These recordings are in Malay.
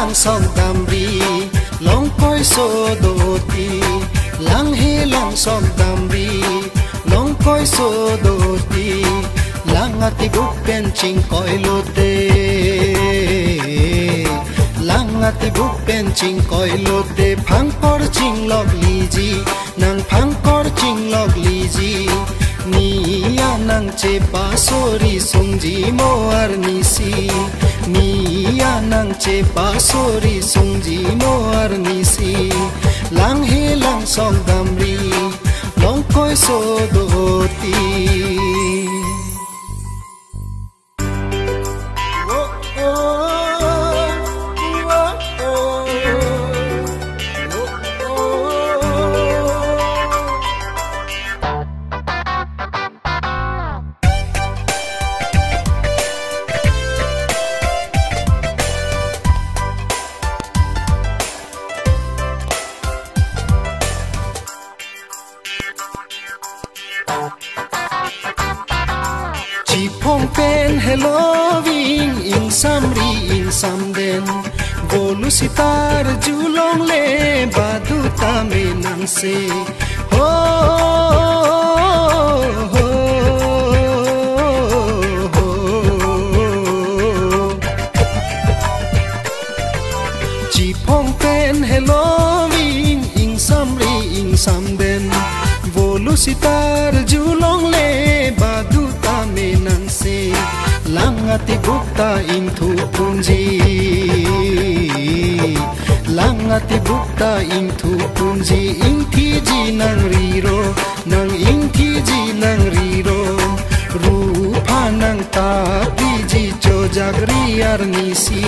lang song damri long koi so doti lang he lang song damri long koi so doti lang ati bupen ching koi lote lang ati bupen ching koi lote phang kor ching log liji nang phang kor ching log liji niya nang che pasori sungji moar nisi niya nang che pasori sungji moar nisi lang he lang song damri long koi so doti Chipong pen Halloween in samri in samden bolu sitar julong le badu tame nang se ho ho ho Chipong pen Halloween in samri in samden bolu sitar julong le badu nang se lang ati bukta in thu punji lang ati bukta in thu punji in thi ji nang riro nang in thi ji nang riro ru pha nang ta pi ji cho jagri ar nisi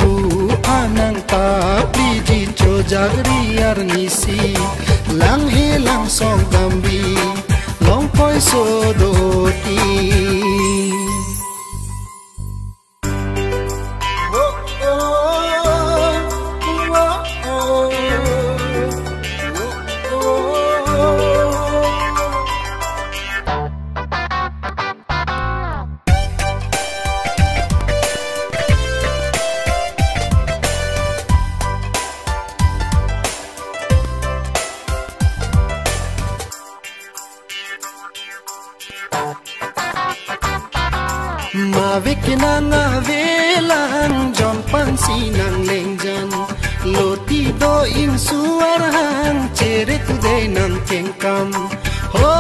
ru pha nang ta pi ji cho jagri ar nisi lang he lang song dambi long koi so doti Mavik nanga velang jon pansi nang lengjan loti do in suar hang chere tu de nang kengkam ho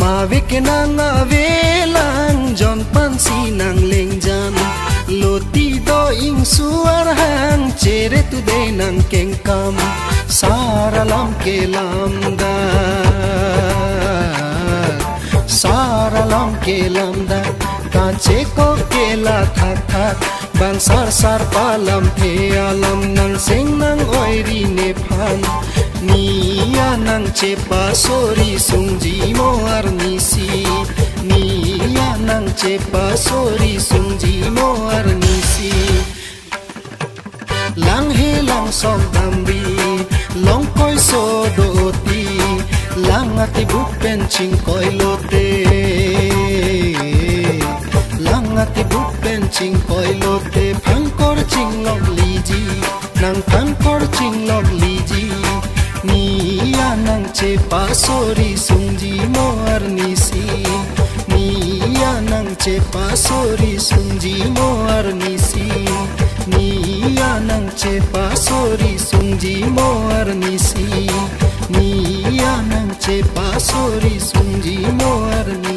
Mavik nanga velang jon pansi nang lengjan loti do in suar hang chere tu de nang kengkam saralam kelamda kache ko kela thak thak bang sar sar palam phe alam nang sing nang oiri ne phan niya nang che pasori sungji moar nisi niya nang che pasori sungji moar nisi lang he lang song dambi long koi so doti lang ati bupen ching koi lote lang ati bupen ching koi lote phang kor ching log liji nang phang kor ching log liji niya nang che pasori sungji moar nisi niya nang che pasori sungji moar nisi niya nang che pasori sungji moar nisi niya nang che pasori sungji moar nisi